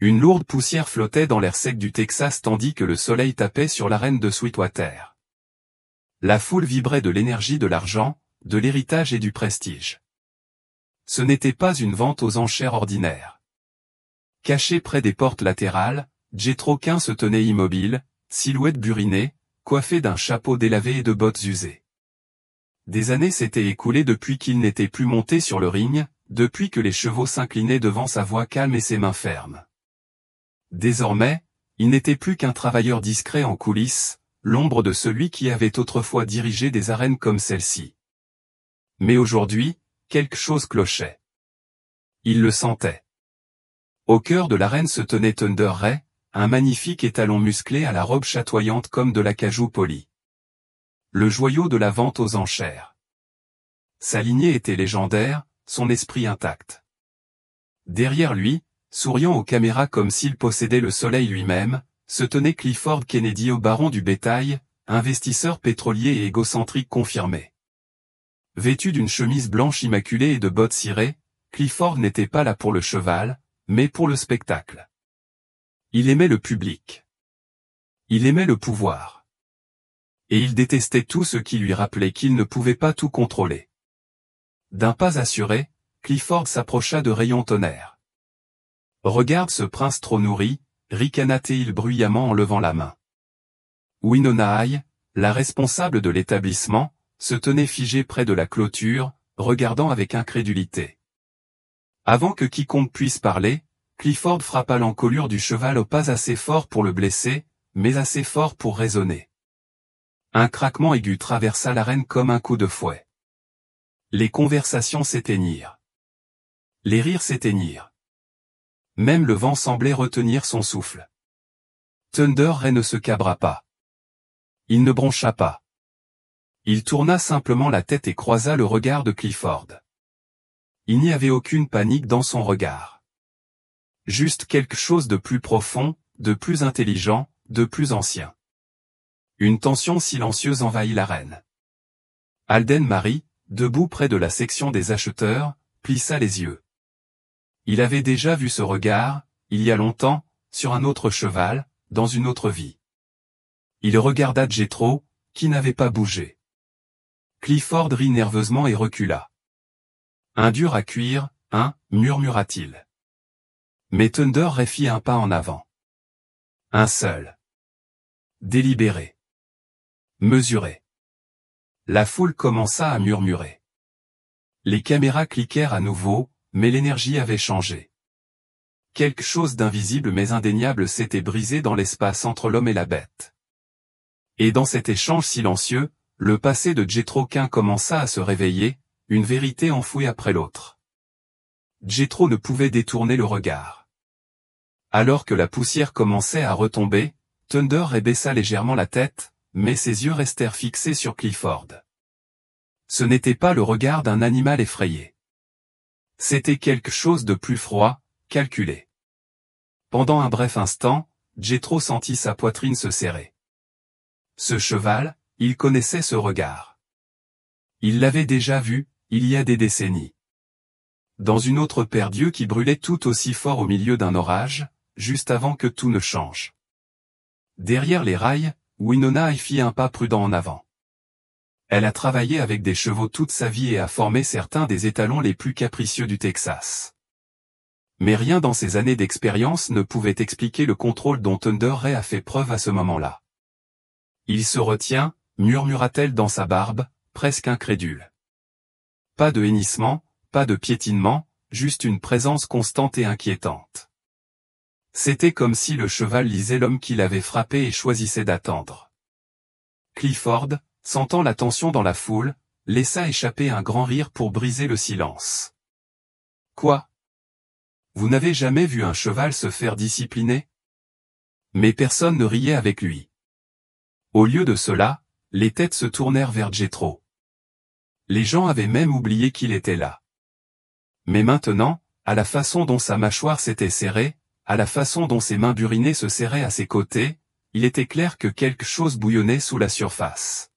Une lourde poussière flottait dans l'air sec du Texas tandis que le soleil tapait sur l'arène de Sweetwater. La foule vibrait de l'énergie de l'argent, de l'héritage et du prestige. Ce n'était pas une vente aux enchères ordinaire. Caché près des portes latérales, Jethro Quin se tenait immobile, silhouette burinée, coiffé d'un chapeau délavé et de bottes usées. Des années s'étaient écoulées depuis qu'il n'était plus monté sur le ring, depuis que les chevaux s'inclinaient devant sa voix calme et ses mains fermes. Désormais, il n'était plus qu'un travailleur discret en coulisses, l'ombre de celui qui avait autrefois dirigé des arènes comme celle-ci. Mais aujourd'hui, quelque chose clochait. Il le sentait. Au cœur de l'arène se tenait Thunder Ray, un magnifique étalon musclé à la robe chatoyante comme de l'acajou poli. Le joyau de la vente aux enchères. Sa lignée était légendaire, son esprit intact. Derrière lui, souriant aux caméras comme s'il possédait le soleil lui-même, se tenait Clifford Kennedy au baron du bétail, investisseur pétrolier et égocentrique confirmé. Vêtu d'une chemise blanche immaculée et de bottes cirées, Clifford n'était pas là pour le cheval, mais pour le spectacle. Il aimait le public. Il aimait le pouvoir. Et il détestait tout ce qui lui rappelait qu'il ne pouvait pas tout contrôler. D'un pas assuré, Clifford s'approcha de Rayon Tonnerre. « Regarde ce prince trop nourri », ricana-t-il bruyamment en levant la main. Winona Hay, la responsable de l'établissement, se tenait figée près de la clôture, regardant avec incrédulité. Avant que quiconque puisse parler, Clifford frappa l'encolure du cheval au pas assez fort pour le blesser, mais assez fort pour raisonner. Un craquement aigu traversa l'arène comme un coup de fouet. Les conversations s'éteignirent. Les rires s'éteignirent. Même le vent semblait retenir son souffle. Thunder Ray ne se cabra pas. Il ne broncha pas. Il tourna simplement la tête et croisa le regard de Clifford. Il n'y avait aucune panique dans son regard. Juste quelque chose de plus profond, de plus intelligent, de plus ancien. Une tension silencieuse envahit l'arène. Alden Marie, debout près de la section des acheteurs, plissa les yeux. Il avait déjà vu ce regard, il y a longtemps, sur un autre cheval, dans une autre vie. Il regarda Jethro, qui n'avait pas bougé. Clifford rit nerveusement et recula. Un dur à cuire, hein, murmura-t-il. Mais Thunder Ray fit un pas en avant. Un seul. Délibéré. Mesuré. La foule commença à murmurer. Les caméras cliquèrent à nouveau, mais l'énergie avait changé. Quelque chose d'invisible mais indéniable s'était brisé dans l'espace entre l'homme et la bête. Et dans cet échange silencieux, le passé de Jethro Quin commença à se réveiller, une vérité enfouie après l'autre. Jethro ne pouvait détourner le regard. Alors que la poussière commençait à retomber, Thunder Ray baissa légèrement la tête, mais ses yeux restèrent fixés sur Clifford. Ce n'était pas le regard d'un animal effrayé. C'était quelque chose de plus froid, calculé. Pendant un bref instant, Jethro sentit sa poitrine se serrer. Ce cheval, il connaissait ce regard. Il l'avait déjà vu, il y a des décennies. Dans une autre paire d'yeux qui brûlait tout aussi fort au milieu d'un orage, juste avant que tout ne change. Derrière les rails, Winona Hay fit un pas prudent en avant. Elle a travaillé avec des chevaux toute sa vie et a formé certains des étalons les plus capricieux du Texas. Mais rien dans ses années d'expérience ne pouvait expliquer le contrôle dont Thunder Ray a fait preuve à ce moment-là. Il se retient, murmura-t-elle dans sa barbe, presque incrédule. Pas de hennissement, pas de piétinement, juste une présence constante et inquiétante. C'était comme si le cheval lisait l'homme qui l'avait frappé et choisissait d'attendre. Clifford, sentant la tension dans la foule, laissa échapper un grand rire pour briser le silence. Quoi? Vous n'avez jamais vu un cheval se faire discipliner? Mais personne ne riait avec lui. Au lieu de cela, les têtes se tournèrent vers Jethro. Les gens avaient même oublié qu'il était là. Mais maintenant, à la façon dont sa mâchoire s'était serrée, à la façon dont ses mains burinées se serraient à ses côtés, il était clair que quelque chose bouillonnait sous la surface.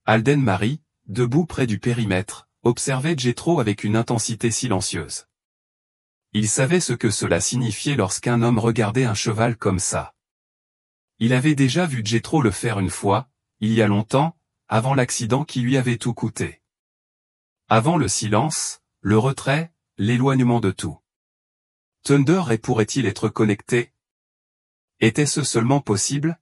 Alden Marie, debout près du périmètre, observait Jethro avec une intensité silencieuse. Il savait ce que cela signifiait lorsqu'un homme regardait un cheval comme ça. Il avait déjà vu Jethro le faire une fois, il y a longtemps, avant l'accident qui lui avait tout coûté. Avant le silence, le retrait, l'éloignement de tout. Thunder Ray pourrait-il être connecté? Était-ce seulement possible?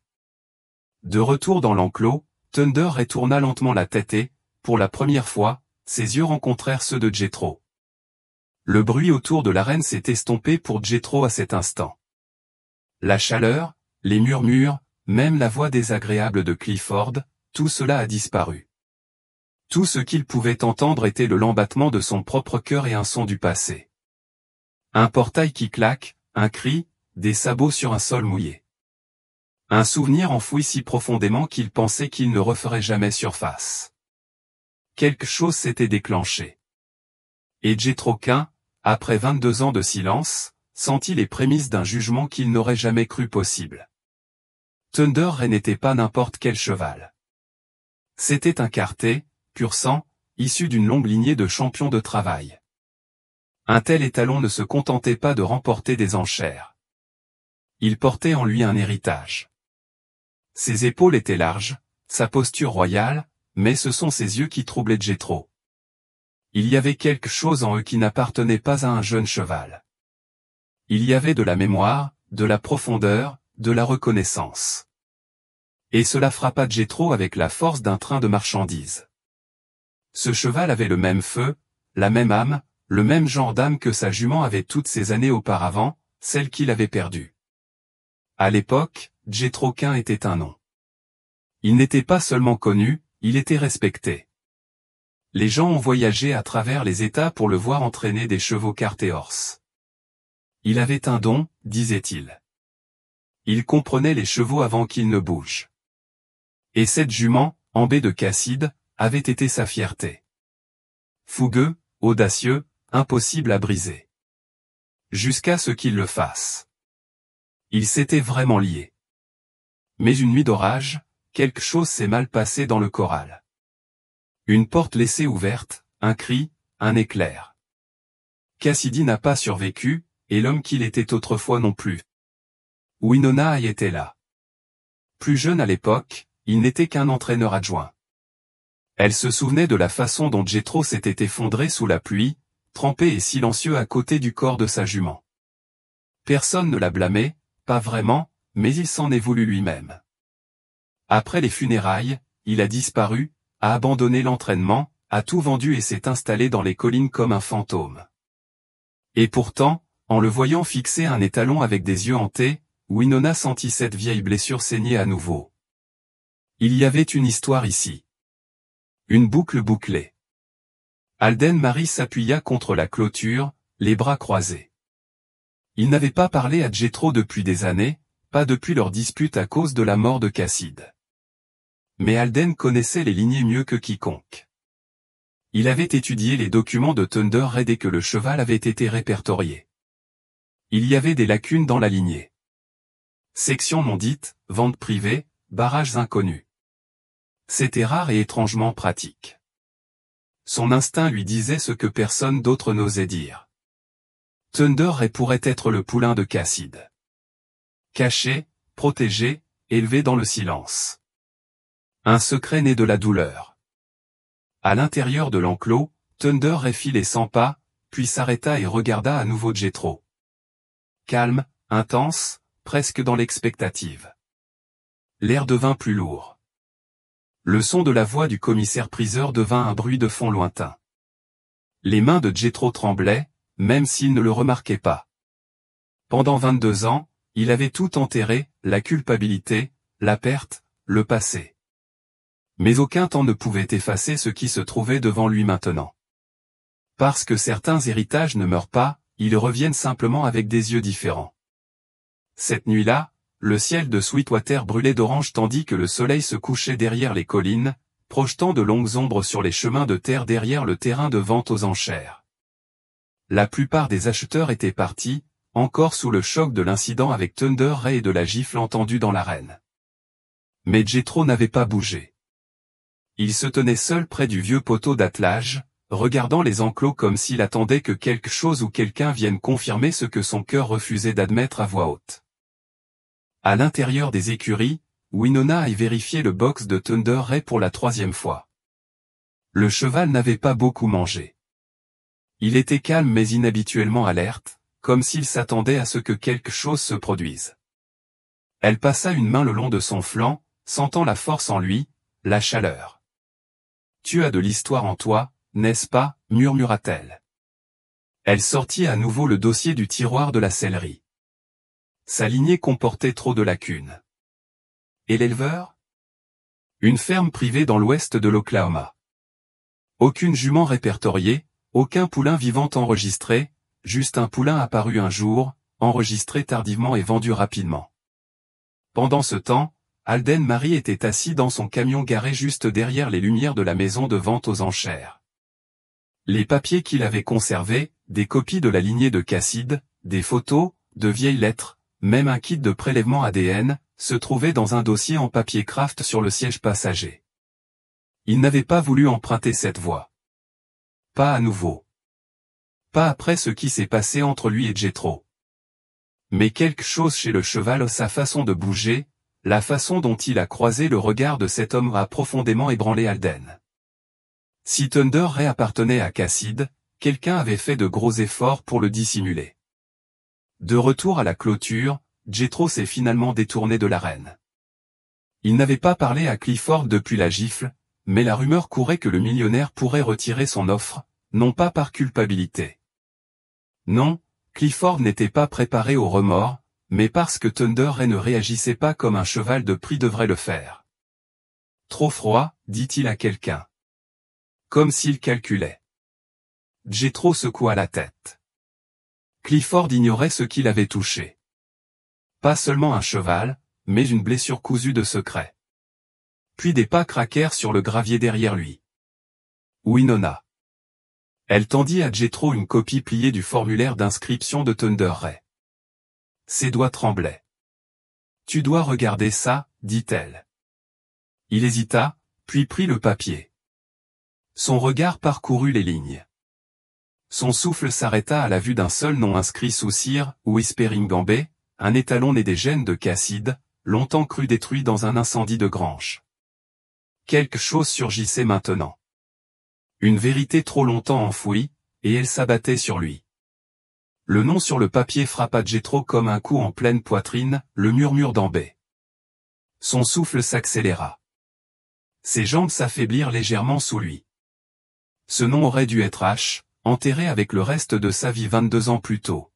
De retour dans l'enclos, Thunder Ray tourna lentement la tête et, pour la première fois, ses yeux rencontrèrent ceux de Jethro. Le bruit autour de l'arène s'est estompé pour Jethro à cet instant. La chaleur, les murmures, même la voix désagréable de Clifford, tout cela a disparu. Tout ce qu'il pouvait entendre était le lambattement de son propre cœur et un son du passé. Un portail qui claque, un cri, des sabots sur un sol mouillé. Un souvenir enfoui si profondément qu'il pensait qu'il ne referait jamais surface. Quelque chose s'était déclenché. Et Jethro Quinn, après 22 ans de silence, sentit les prémices d'un jugement qu'il n'aurait jamais cru possible. Thunder Ray n'était pas n'importe quel cheval. C'était un quartet, pur sang, issu d'une longue lignée de champions de travail. Un tel étalon ne se contentait pas de remporter des enchères. Il portait en lui un héritage. Ses épaules étaient larges, sa posture royale, mais ce sont ses yeux qui troublaient Jethro. Il y avait quelque chose en eux qui n'appartenait pas à un jeune cheval. Il y avait de la mémoire, de la profondeur, de la reconnaissance. Et cela frappa Jethro avec la force d'un train de marchandises. Ce cheval avait le même feu, la même âme, le même genre d'âme que sa jument avait toutes ces années auparavant, celle qu'il avait perdue. À l'époque, Jethro Quinn était un nom. Il n'était pas seulement connu, il était respecté. Les gens ont voyagé à travers les États pour le voir entraîner des chevaux Quarter-Horse. Il avait un don, disait-il. Il comprenait les chevaux avant qu'ils ne bougent. Et cette jument, en baie de Casside, avait été sa fierté. Fougueux, audacieux, impossible à briser. Jusqu'à ce qu'il le fasse. Ils s'étaient vraiment liés. Mais une nuit d'orage, quelque chose s'est mal passé dans le corral. Une porte laissée ouverte, un cri, un éclair. Cassidy n'a pas survécu, et l'homme qu'il était autrefois non plus. Winona y était là. Plus jeune à l'époque, il n'était qu'un entraîneur adjoint. Elle se souvenait de la façon dont Jethro s'était effondré sous la pluie, trempé et silencieux à côté du corps de sa jument. Personne ne l'a blâmé, pas vraiment, mais il s'en est voulu lui-même. Après les funérailles, il a disparu, a abandonné l'entraînement, a tout vendu et s'est installé dans les collines comme un fantôme. Et pourtant, en le voyant fixer un étalon avec des yeux hantés, Winona sentit cette vieille blessure saigner à nouveau. Il y avait une histoire ici. Une boucle bouclée. Alden Marie s'appuya contre la clôture, les bras croisés. Il n'avait pas parlé à Jethro depuis des années, pas depuis leur dispute à cause de la mort de Casside. Mais Alden connaissait les lignées mieux que quiconque. Il avait étudié les documents de Thunder Ray dès que le cheval avait été répertorié. Il y avait des lacunes dans la lignée. Section non dite, vente privée, barrages inconnus. C'était rare et étrangement pratique. Son instinct lui disait ce que personne d'autre n'osait dire. Thunder Ray pourrait être le poulain de Casside. Caché, protégé, élevé dans le silence. Un secret né de la douleur. À l'intérieur de l'enclos, Thunder Ray fit les 100 pas, puis s'arrêta et regarda à nouveau Jethro. Calme, intense, presque dans l'expectative. L'air devint plus lourd. Le son de la voix du commissaire-priseur devint un bruit de fond lointain. Les mains de Jethro tremblaient, même s'il ne le remarquait pas. Pendant 22 ans, il avait tout enterré, la culpabilité, la perte, le passé. Mais aucun temps ne pouvait effacer ce qui se trouvait devant lui maintenant. Parce que certains héritages ne meurent pas, ils reviennent simplement avec des yeux différents. Cette nuit-là, le ciel de Sweetwater brûlait d'orange tandis que le soleil se couchait derrière les collines, projetant de longues ombres sur les chemins de terre derrière le terrain de vente aux enchères. La plupart des acheteurs étaient partis, encore sous le choc de l'incident avec Thunder Ray et de la gifle entendue dans l'arène. Mais Jethro n'avait pas bougé. Il se tenait seul près du vieux poteau d'attelage, regardant les enclos comme s'il attendait que quelque chose ou quelqu'un vienne confirmer ce que son cœur refusait d'admettre à voix haute. À l'intérieur des écuries, Winona a vérifié le box de Thunder Ray pour la 3e fois. Le cheval n'avait pas beaucoup mangé. Il était calme mais inhabituellement alerte, comme s'il s'attendait à ce que quelque chose se produise. Elle passa une main le long de son flanc, sentant la force en lui, la chaleur. « Tu as de l'histoire en toi, n'est-ce pas ?» murmura-t-elle. Elle sortit à nouveau le dossier du tiroir de la sellerie. Sa lignée comportait trop de lacunes. Et l'éleveur? Une ferme privée dans l'ouest de l'Oklahoma. Aucune jument répertoriée, aucun poulain vivant enregistré, juste un poulain apparu un jour, enregistré tardivement et vendu rapidement. Pendant ce temps, Alden Marie était assis dans son camion garé juste derrière les lumières de la maison de vente aux enchères. Les papiers qu'il avait conservés, des copies de la lignée de Cassidy, des photos, de vieilles lettres, même un kit de prélèvement ADN, se trouvaient dans un dossier en papier craft sur le siège passager. Il n'avait pas voulu emprunter cette voie. Pas à nouveau. Pas après ce qui s'est passé entre lui et Jethro. Mais quelque chose chez le cheval, sa façon de bouger, la façon dont il a croisé le regard de cet homme a profondément ébranlé Alden. Si Thunder Ray appartenait à Cassidy, quelqu'un avait fait de gros efforts pour le dissimuler. De retour à la clôture, Jethro s'est finalement détourné de l'arène. Il n'avait pas parlé à Clifford depuis la gifle, mais la rumeur courait que le millionnaire pourrait retirer son offre, non pas par culpabilité. Non, Clifford n'était pas préparé au remords, mais parce que Thunder Ray ne réagissait pas comme un cheval de prix devrait le faire. Trop froid, dit-il à quelqu'un. Comme s'il calculait. Jethro secoua la tête. Clifford ignorait ce qu'il avait touché. Pas seulement un cheval, mais une blessure cousue de secret. Puis des pas craquèrent sur le gravier derrière lui. Winona. Elle tendit à Jethro une copie pliée du formulaire d'inscription de Thunder Ray. Ses doigts tremblaient. « Tu dois regarder ça, dit-elle. » Il hésita, puis prit le papier. Son regard parcourut les lignes. Son souffle s'arrêta à la vue d'un seul nom inscrit sous cire, Whispering Gambé, un étalon né des gènes de Cassidy, longtemps cru détruit dans un incendie de grange. Quelque chose surgissait maintenant. Une vérité trop longtemps enfouie, et elle s'abattait sur lui. Le nom sur le papier frappa Jethro comme un coup en pleine poitrine, le murmure d'Ambé. Son souffle s'accéléra. Ses jambes s'affaiblirent légèrement sous lui. Ce nom aurait dû être H, enterré avec le reste de sa vie 22 ans plus tôt.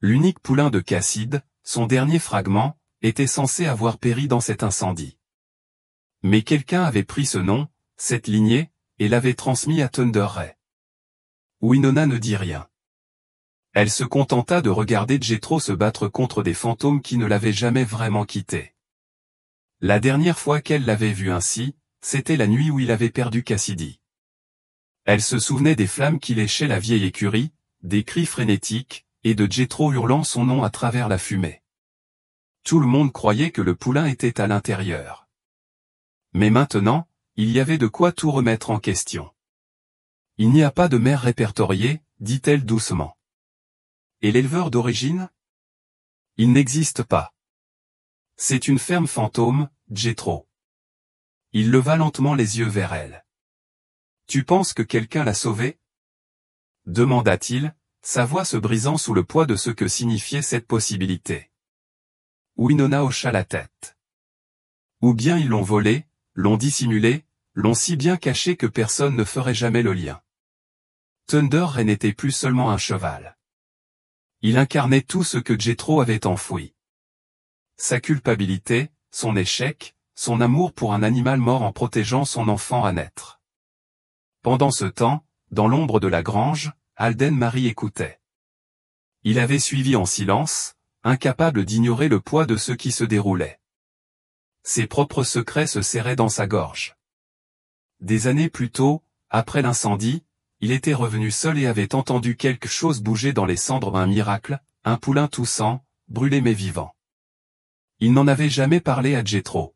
L'unique poulain de Cassidy, son dernier fragment, était censé avoir péri dans cet incendie. Mais quelqu'un avait pris ce nom, cette lignée, et l'avait transmis à Thunder Ray. Winona ne dit rien. Elle se contenta de regarder Jethro se battre contre des fantômes qui ne l'avaient jamais vraiment quitté. La dernière fois qu'elle l'avait vu ainsi, c'était la nuit où il avait perdu Cassidy. Elle se souvenait des flammes qui léchaient la vieille écurie, des cris frénétiques, et de Jethro hurlant son nom à travers la fumée. Tout le monde croyait que le poulain était à l'intérieur. Mais maintenant, il y avait de quoi tout remettre en question. Il n'y a pas de mère répertoriée, dit-elle doucement. Et l'éleveur d'origine? Il n'existe pas. C'est une ferme fantôme, Jethro. Il leva lentement les yeux vers elle. Tu penses que quelqu'un l'a sauvé? Demanda-t-il, sa voix se brisant sous le poids de ce que signifiait cette possibilité. Winona hocha la tête. Ou bien ils l'ont volé, l'ont dissimulé, l'ont si bien caché que personne ne ferait jamais le lien. Thunder Ray n'était plus seulement un cheval. Il incarnait tout ce que Jethro avait enfoui. Sa culpabilité, son échec, son amour pour un animal mort en protégeant son enfant à naître. Pendant ce temps, dans l'ombre de la grange, Alden Marie écoutait. Il avait suivi en silence, incapable d'ignorer le poids de ce qui se déroulait. Ses propres secrets se serraient dans sa gorge. Des années plus tôt, après l'incendie, il était revenu seul et avait entendu quelque chose bouger dans les cendres, un miracle, un poulain toussant, brûlé mais vivant. Il n'en avait jamais parlé à Jethro.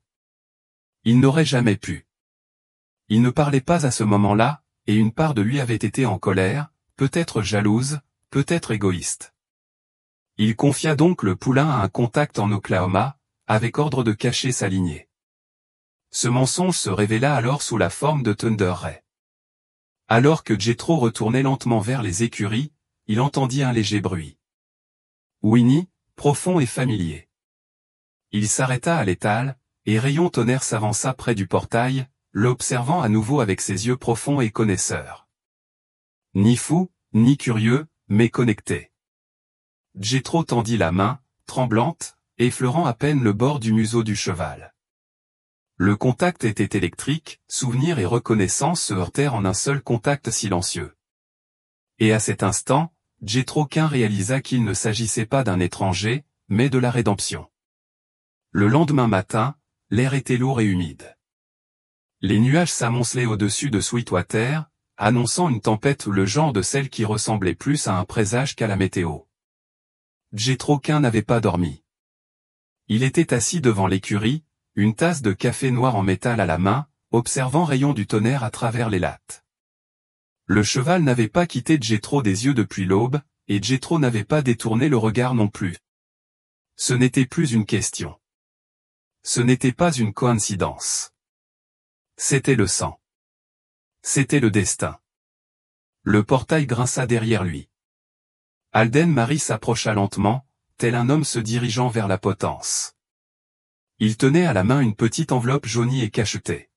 Il n'aurait jamais pu. Il ne parlait pas à ce moment-là, et une part de lui avait été en colère, peut-être jalouse, peut-être égoïste. Il confia donc le poulain à un contact en Oklahoma, avec ordre de cacher sa lignée. Ce mensonge se révéla alors sous la forme de Thunder Ray. Alors que Jethro retournait lentement vers les écuries, il entendit un léger bruit. Winnie, profond et familier. Il s'arrêta à l'étal, et Rayon Tonnerre s'avança près du portail, l'observant à nouveau avec ses yeux profonds et connaisseurs. Ni fou, ni curieux, mais connecté. Jethro tendit la main, tremblante, effleurant à peine le bord du museau du cheval. Le contact était électrique, souvenir et reconnaissance se heurtèrent en un seul contact silencieux. Et à cet instant, Jethro réalisa qu'il ne s'agissait pas d'un étranger, mais de la rédemption. Le lendemain matin, l'air était lourd et humide. Les nuages s'amoncelaient au-dessus de Sweetwater, annonçant une tempête ou le genre de celle qui ressemblait plus à un présage qu'à la météo. Jethro n'avait pas dormi. Il était assis devant l'écurie, une tasse de café noir en métal à la main, observant Rayon du Tonnerre à travers les lattes. Le cheval n'avait pas quitté Jethro des yeux depuis l'aube, et Jethro n'avait pas détourné le regard non plus. Ce n'était plus une question. Ce n'était pas une coïncidence. C'était le sang. C'était le destin. Le portail grinça derrière lui. Alden Marie s'approcha lentement, tel un homme se dirigeant vers la potence. Il tenait à la main une petite enveloppe jaunie et cachetée.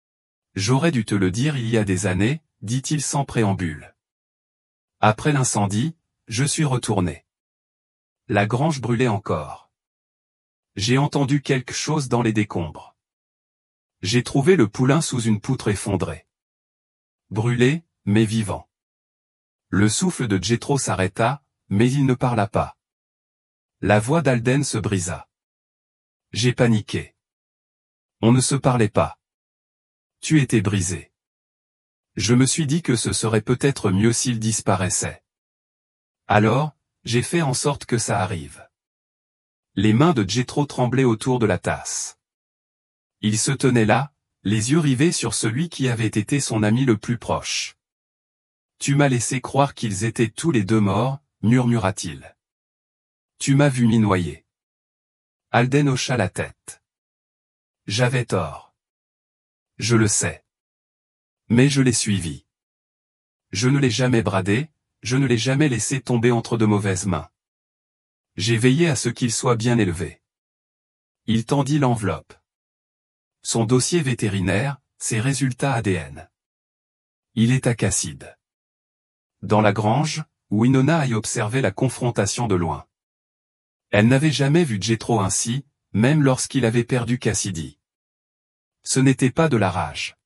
« J'aurais dû te le dire il y a des années, » dit-il sans préambule. « Après l'incendie, je suis retourné. La grange brûlait encore. J'ai entendu quelque chose dans les décombres. J'ai trouvé le poulain sous une poutre effondrée. Brûlé, mais vivant. » Le souffle de Jethro s'arrêta, mais il ne parla pas. La voix d'Alden se brisa. J'ai paniqué. On ne se parlait pas. Tu étais brisé. Je me suis dit que ce serait peut-être mieux s'il disparaissait. Alors, j'ai fait en sorte que ça arrive. Les mains de Jethro tremblaient autour de la tasse. Il se tenait là, les yeux rivés sur celui qui avait été son ami le plus proche. Tu m'as laissé croire qu'ils étaient tous les deux morts, murmura-t-il. Tu m'as vu m'y noyer. Alden hocha la tête. J'avais tort. Je le sais. Mais je l'ai suivi. Je ne l'ai jamais bradé, je ne l'ai jamais laissé tomber entre de mauvaises mains. J'ai veillé à ce qu'il soit bien élevé. Il tendit l'enveloppe. Son dossier vétérinaire, ses résultats ADN. Il est à Casside. Dans la grange, Winona y observait la confrontation de loin. Elle n'avait jamais vu Jethro ainsi, même lorsqu'il avait perdu Cassidy. Ce n'était pas de la rage.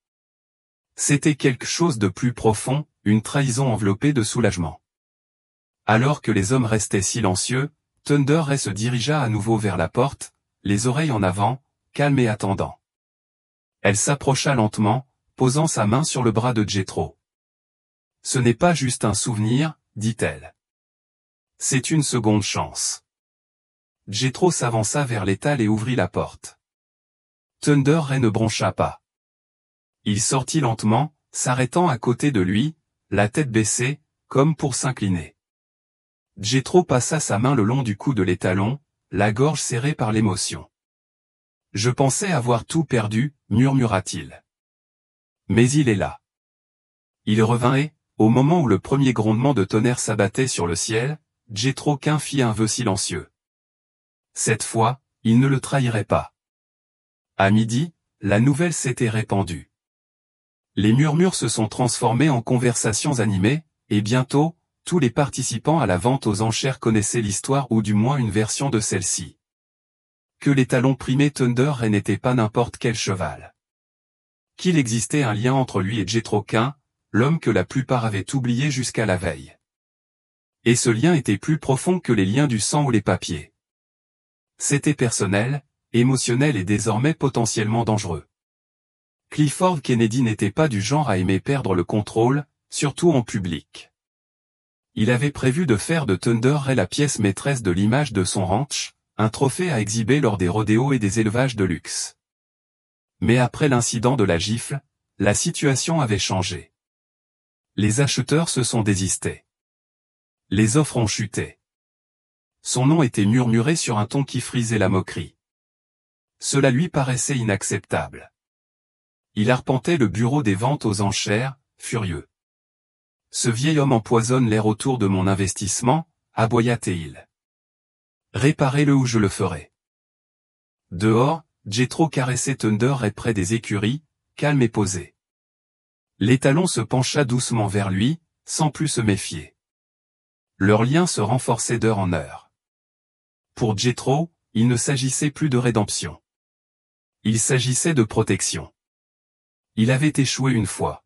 C'était quelque chose de plus profond, une trahison enveloppée de soulagement. Alors que les hommes restaient silencieux, Thunder Ray se dirigea à nouveau vers la porte, les oreilles en avant, calme et attendant. Elle s'approcha lentement, posant sa main sur le bras de Jethro. Ce n'est pas juste un souvenir, dit-elle. C'est une seconde chance. Jethro s'avança vers l'étal et ouvrit la porte. Thunder Ray ne broncha pas. Il sortit lentement, s'arrêtant à côté de lui, la tête baissée, comme pour s'incliner. Jethro passa sa main le long du cou de l'étalon, la gorge serrée par l'émotion. « Je pensais avoir tout perdu, » murmura-t-il. Mais il est là. Il revint et, au moment où le premier grondement de tonnerre s'abattait sur le ciel, Jethro fit un vœu silencieux. Cette fois, il ne le trahirait pas. À midi, la nouvelle s'était répandue. Les murmures se sont transformés en conversations animées, et bientôt, tous les participants à la vente aux enchères connaissaient l'histoire ou du moins une version de celle-ci. Que l'étalon primé Thunder Ray n'était pas n'importe quel cheval. Qu'il existait un lien entre lui et Jethro, l'homme que la plupart avaient oublié jusqu'à la veille. Et ce lien était plus profond que les liens du sang ou les papiers. C'était personnel, émotionnel et désormais potentiellement dangereux. Clifford Kennedy n'était pas du genre à aimer perdre le contrôle, surtout en public. Il avait prévu de faire de Thunder Ray la pièce maîtresse de l'image de son ranch, un trophée à exhiber lors des rodéos et des élevages de luxe. Mais après l'incident de la gifle, la situation avait changé. Les acheteurs se sont désistés. Les offres ont chuté. Son nom était murmuré sur un ton qui frisait la moquerie. Cela lui paraissait inacceptable. Il arpentait le bureau des ventes aux enchères, furieux. Ce vieil homme empoisonne l'air autour de mon investissement, aboya-t-il. Réparez-le ou je le ferai. Dehors, Jethro caressait Thunder Ray près des écuries, calme et posé. L'étalon se pencha doucement vers lui, sans plus se méfier. Leur lien se renforçait d'heure en heure. Pour Jethro, il ne s'agissait plus de rédemption. Il s'agissait de protection. Il avait échoué une fois.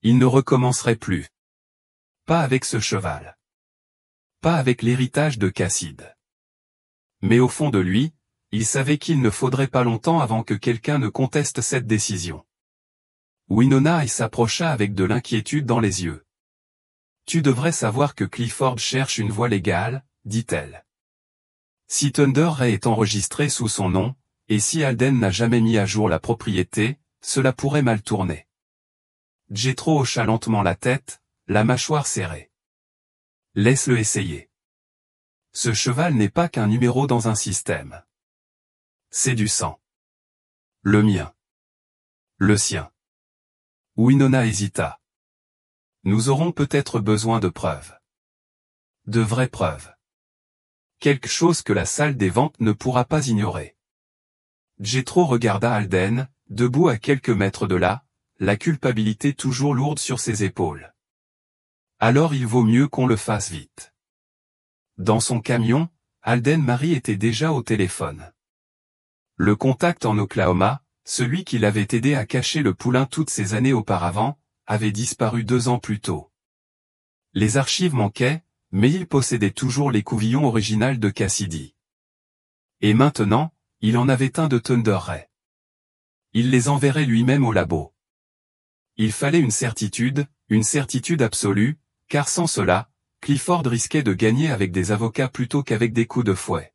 Il ne recommencerait plus. Pas avec ce cheval. Pas avec l'héritage de Casside. Mais au fond de lui, il savait qu'il ne faudrait pas longtemps avant que quelqu'un ne conteste cette décision. Winona s'approcha avec de l'inquiétude dans les yeux. « Tu devrais savoir que Clifford cherche une voie légale, dit-elle. Si Thunder Ray est enregistré sous son nom, et si Alden n'a jamais mis à jour la propriété, cela pourrait mal tourner. » Jethro hocha lentement la tête, la mâchoire serrée. « Laisse-le essayer. Ce cheval n'est pas qu'un numéro dans un système. C'est du sang. Le mien. Le sien. » Winona hésita. « Nous aurons peut-être besoin de preuves. De vraies preuves. Quelque chose que la salle des ventes ne pourra pas ignorer. » Jethro regarda Alden, debout à quelques mètres de là, la culpabilité toujours lourde sur ses épaules. « Alors il vaut mieux qu'on le fasse vite. » Dans son camion, Alden Marie était déjà au téléphone. Le contact en Oklahoma, celui qui l'avait aidé à cacher le poulain toutes ces années auparavant, avait disparu 2 ans plus tôt. Les archives manquaient, mais il possédait toujours l'écouvillon original de Cassidy. Et maintenant, il en avait un de Thunder Ray. Il les enverrait lui-même au labo. Il fallait une certitude absolue, car sans cela, Clifford risquait de gagner avec des avocats plutôt qu'avec des coups de fouet.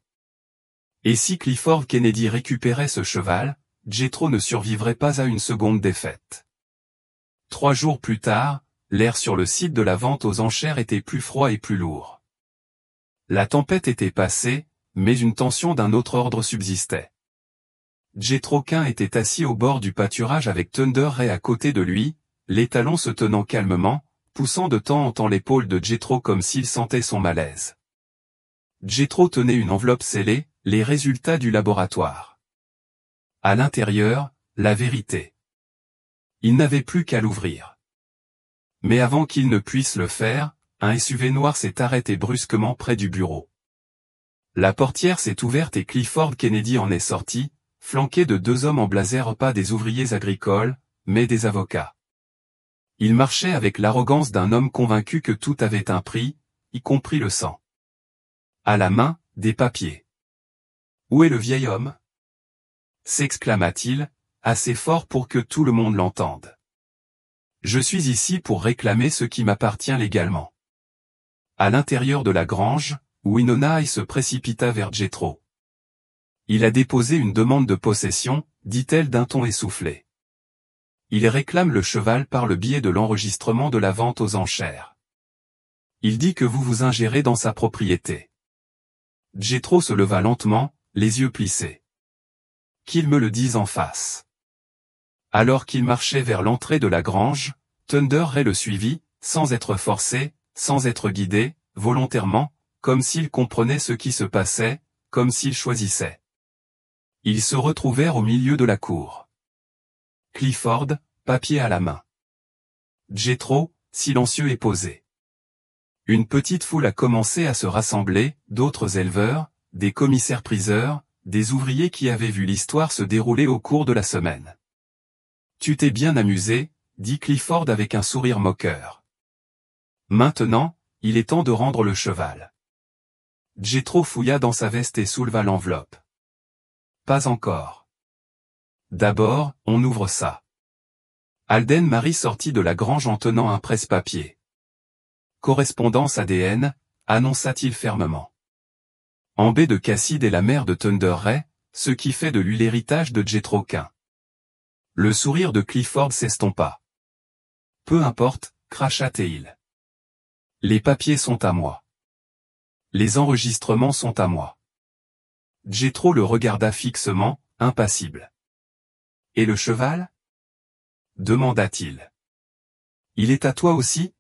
Et si Clifford Kennedy récupérait ce cheval, Jethro ne survivrait pas à une seconde défaite. 3 jours plus tard, l'air sur le site de la vente aux enchères était plus froid et plus lourd. La tempête était passée, mais une tension d'un autre ordre subsistait. Jethro Quin était assis au bord du pâturage avec Thunder Ray à côté de lui, l'étalon se tenant calmement, poussant de temps en temps l'épaule de Jethro comme s'il sentait son malaise. Jethro tenait une enveloppe scellée, les résultats du laboratoire. À l'intérieur, la vérité. Il n'avait plus qu'à l'ouvrir. Mais avant qu'il ne puisse le faire, un SUV noir s'est arrêté brusquement près du bureau. La portière s'est ouverte et Clifford Kennedy en est sorti, flanqué de 2 hommes en blazer, pas des ouvriers agricoles, mais des avocats. Il marchait avec l'arrogance d'un homme convaincu que tout avait un prix, y compris le sang. À la main, des papiers. « Où est le vieil homme » s'exclama-t-il, assez fort pour que tout le monde l'entende. « Je suis ici pour réclamer ce qui m'appartient légalement. » À l'intérieur de la grange, Winona se précipita vers Jethro. « Il a déposé une demande de possession, dit-elle d'un ton essoufflé. Il réclame le cheval par le biais de l'enregistrement de la vente aux enchères. Il dit que vous vous ingérez dans sa propriété. » Jethro se leva lentement, les yeux plissés. « Qu'il me le dise en face. » Alors qu'il marchait vers l'entrée de la grange, Thunder Ray le suivit, sans être forcé, sans être guidé, volontairement, comme s'il comprenait ce qui se passait, comme s'il choisissait. Ils se retrouvèrent au milieu de la cour. Clifford, papier à la main. Jethro, silencieux et posé. Une petite foule a commencé à se rassembler, d'autres éleveurs, des commissaires-priseurs, des ouvriers qui avaient vu l'histoire se dérouler au cours de la semaine. « Tu t'es bien amusé, » dit Clifford avec un sourire moqueur. « Maintenant, il est temps de rendre le cheval. » Jethro fouilla dans sa veste et souleva l'enveloppe. « Pas encore. D'abord, on ouvre ça. » Alden Marie sortit de la grange en tenant un presse-papier. « Correspondance ADN, » annonça-t-il fermement. « En baie de Casside est la mère de Thunder Ray, ce qui fait de lui l'héritage de Jethro Quin. » Le sourire de Clifford s'estompa. « Peu importe, cracha Théil. Les papiers sont à moi. Les enregistrements sont à moi. Jethro le regarda fixement, impassible. Et le cheval? Demanda-t-il. Il est à toi aussi?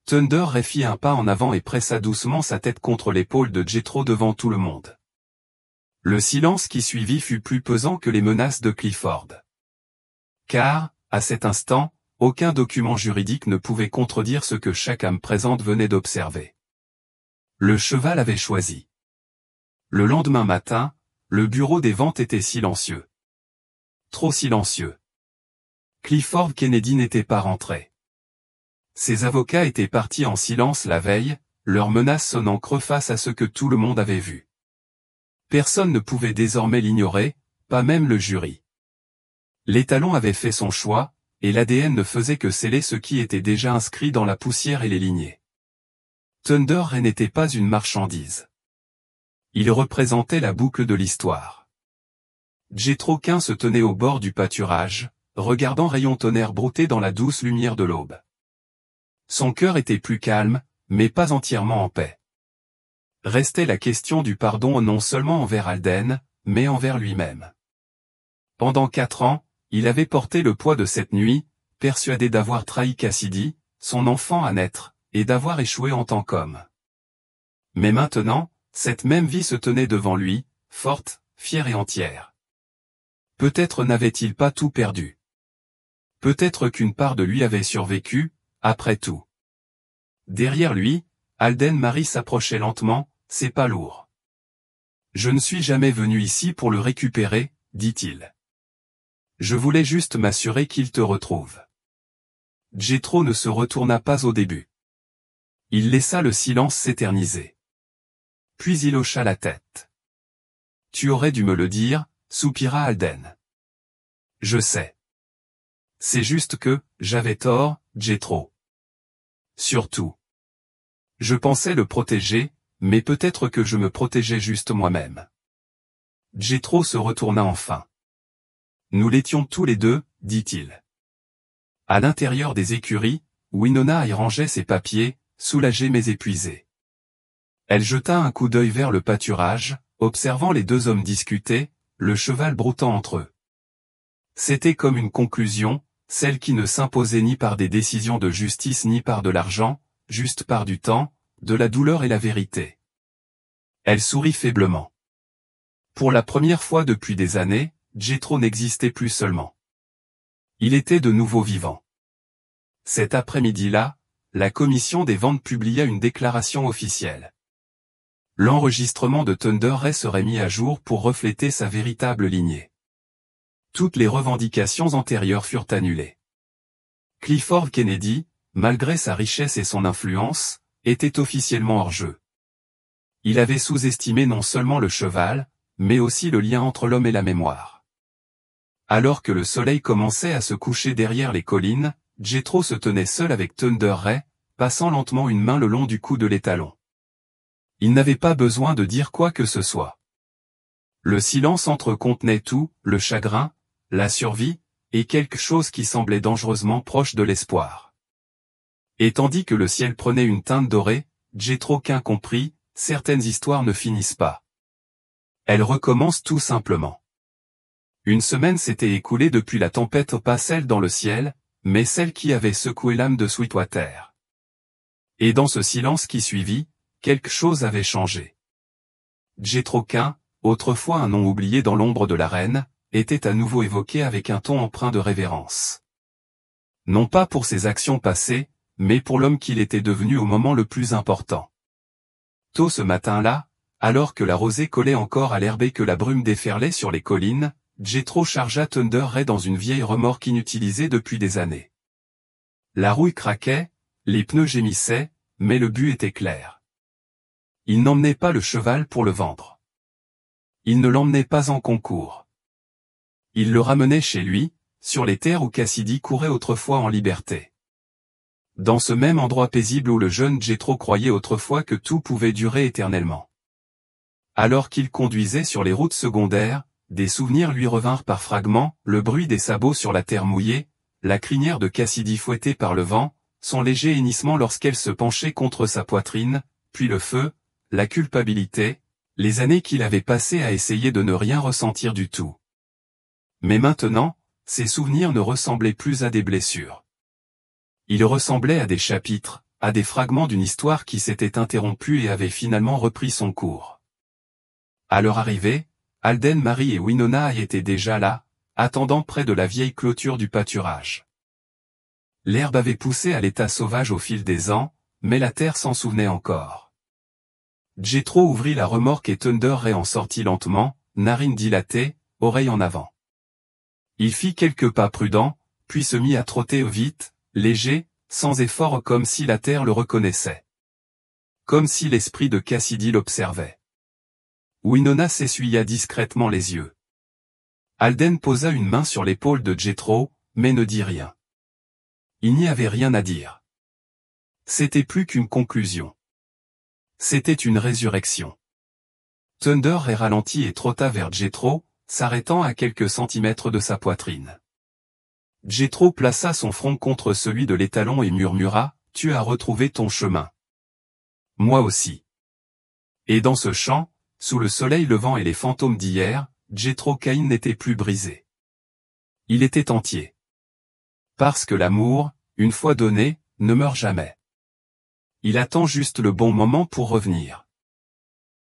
Thunder Ray fit un pas en avant et pressa doucement sa tête contre l'épaule de Jethro devant tout le monde. Le silence qui suivit fut plus pesant que les menaces de Clifford. Car, à cet instant, aucun document juridique ne pouvait contredire ce que chaque âme présente venait d'observer. Le cheval avait choisi. Le lendemain matin, le bureau des ventes était silencieux. Trop silencieux. Clifford Kennedy n'était pas rentré. Ses avocats étaient partis en silence la veille, leurs menaces sonnant creux face à ce que tout le monde avait vu. Personne ne pouvait désormais l'ignorer, pas même le jury. L'étalon avait fait son choix, et l'ADN ne faisait que sceller ce qui était déjà inscrit dans la poussière et les lignées. Thunder Ray n'était pas une marchandise. Il représentait la boucle de l'histoire. Jethro Quin se tenait au bord du pâturage, regardant Rayon Tonnerre brouter dans la douce lumière de l'aube. Son cœur était plus calme, mais pas entièrement en paix. Restait la question du pardon non seulement envers Alden, mais envers lui-même. Pendant 4 ans, il avait porté le poids de cette nuit, persuadé d'avoir trahi Cassidy, son enfant à naître, et d'avoir échoué en tant qu'homme. Mais maintenant, cette même vie se tenait devant lui, forte, fière et entière. Peut-être n'avait-il pas tout perdu. Peut-être qu'une part de lui avait survécu, après tout. Derrière lui, Alden Marie s'approchait lentement, c'est pas lourd. Je ne suis jamais venu ici pour le récupérer, dit-il. Je voulais juste m'assurer qu'il te retrouve. Jethro ne se retourna pas au début. Il laissa le silence s'éterniser. Puis il hocha la tête. Tu aurais dû me le dire, soupira Alden. Je sais. C'est juste que, j'avais tort, Jethro. Surtout. Je pensais le protéger, mais peut-être que je me protégeais juste moi-même. Jethro se retourna enfin. Nous l'étions tous les deux, dit-il. À l'intérieur des écuries, Winona y rangeait ses papiers, soulagée mais épuisée. Elle jeta un coup d'œil vers le pâturage, observant les 2 hommes discuter, le cheval broutant entre eux. C'était comme une conclusion, celle qui ne s'imposait ni par des décisions de justice ni par de l'argent, juste par du temps, de la douleur et la vérité. Elle sourit faiblement. Pour la première fois depuis des années, Jethro n'existait plus seulement. Il était de nouveau vivant. Cet après-midi-là, la commission des ventes publia une déclaration officielle. L'enregistrement de Thunder Ray serait mis à jour pour refléter sa véritable lignée. Toutes les revendications antérieures furent annulées. Clifford Kennedy, malgré sa richesse et son influence, était officiellement hors jeu. Il avait sous-estimé non seulement le cheval, mais aussi le lien entre l'homme et la mémoire. Alors que le soleil commençait à se coucher derrière les collines, Jethro se tenait seul avec Thunder Ray, passant lentement une main le long du cou de l'étalon. Il n'avait pas besoin de dire quoi que ce soit. Le silence entre eux contenait tout, le chagrin, la survie, et quelque chose qui semblait dangereusement proche de l'espoir. Et tandis que le ciel prenait une teinte dorée, Jethro Quin comprit, certaines histoires ne finissent pas. Elles recommencent tout simplement. Une semaine s'était écoulée depuis la tempête, pas celle dans le ciel, mais celle qui avait secoué l'âme de Sweetwater. Et dans ce silence qui suivit, quelque chose avait changé. Jethro Quin, autrefois un nom oublié dans l'ombre de l'arène, était à nouveau évoqué avec un ton empreint de révérence. Non pas pour ses actions passées, mais pour l'homme qu'il était devenu au moment le plus important. Tôt ce matin-là, alors que la rosée collait encore à l'herbe et que la brume déferlait sur les collines, Jethro chargea Thunder Ray dans une vieille remorque inutilisée depuis des années. La rouille craquait, les pneus gémissaient, mais le but était clair. Il n'emmenait pas le cheval pour le vendre. Il ne l'emmenait pas en concours. Il le ramenait chez lui, sur les terres où Cassidy courait autrefois en liberté. Dans ce même endroit paisible où le jeune Jethro croyait autrefois que tout pouvait durer éternellement. Alors qu'il conduisait sur les routes secondaires, des souvenirs lui revinrent par fragments, le bruit des sabots sur la terre mouillée, la crinière de Cassidy fouettée par le vent, son léger hennissement lorsqu'elle se penchait contre sa poitrine, puis le feu, la culpabilité, les années qu'il avait passées à essayer de ne rien ressentir du tout. Mais maintenant, ses souvenirs ne ressemblaient plus à des blessures. Ils ressemblaient à des chapitres, à des fragments d'une histoire qui s'était interrompue et avait finalement repris son cours. À leur arrivée, Alden, Marie et Winona étaient déjà là, attendant près de la vieille clôture du pâturage. L'herbe avait poussé à l'état sauvage au fil des ans, mais la terre s'en souvenait encore. Jethro ouvrit la remorque et Thunder en sortit lentement, narines dilatées, oreilles en avant. Il fit quelques pas prudents, puis se mit à trotter vite, léger, sans effort comme si la terre le reconnaissait. Comme si l'esprit de Cassidy l'observait. Winona s'essuya discrètement les yeux. Alden posa une main sur l'épaule de Jethro, mais ne dit rien. Il n'y avait rien à dire. C'était plus qu'une conclusion. C'était une résurrection. Thunder ralentit et trotta vers Jethro, s'arrêtant à quelques centimètres de sa poitrine. Jethro plaça son front contre celui de l'étalon et murmura, « Tu as retrouvé ton chemin. » Moi aussi. Et dans ce champ, sous le soleil levant et les fantômes d'hier, Jethro Cain n'était plus brisé. Il était entier. Parce que l'amour, une fois donné, ne meurt jamais. Il attend juste le bon moment pour revenir.